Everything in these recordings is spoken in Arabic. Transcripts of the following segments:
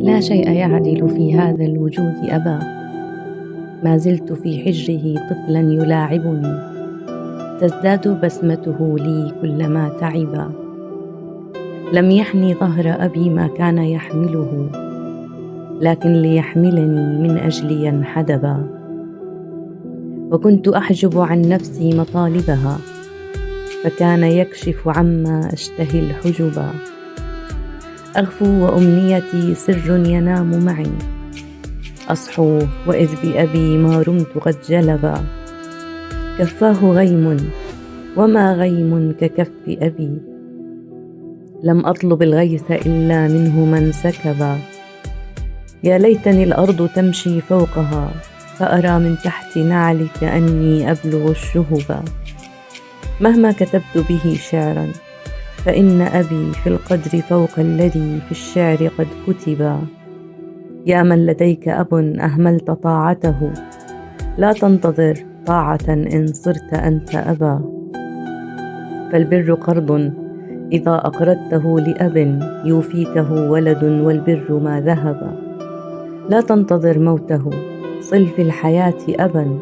لا شيء يعدل في هذا الوجود أبا، ما زلت في حجره طفلا يلاعبني، تزداد بسمته لي كلما تعبا. لم يحني ظهر أبي ما كان يحمله، لكن ليحملني من أجلي انحدبا. وكنت أحجب عن نفسي مطالبها، فكان يكشف عما أشتهي الحجبا. أغفو وأمنيتي سر ينام معي، أصحو وإذ بأبي ما رمت قد جلبا. كفاه غيم وما غيم ككف أبي، لم أطلب الغيث إلا منه من سكبا. يا ليتني الأرض تمشي فوقها، فأرى من تحت نعلك أني أبلغ الشهبا. مهما كتبت به شعرا، فإن أبي في القدر فوق الذي في الشعر قد كتبا. يا من لديك أب أهملت طاعته، لا تنتظر طاعة إن صرت أنت أبا. فالبر قرض إذا أقرضته لأب، يوفيكه ولد والبر ما ذهبا. لا تنتظر موته، صل في الحياة أبا،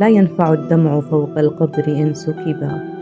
لا ينفع الدمع فوق القبر إن سكبا.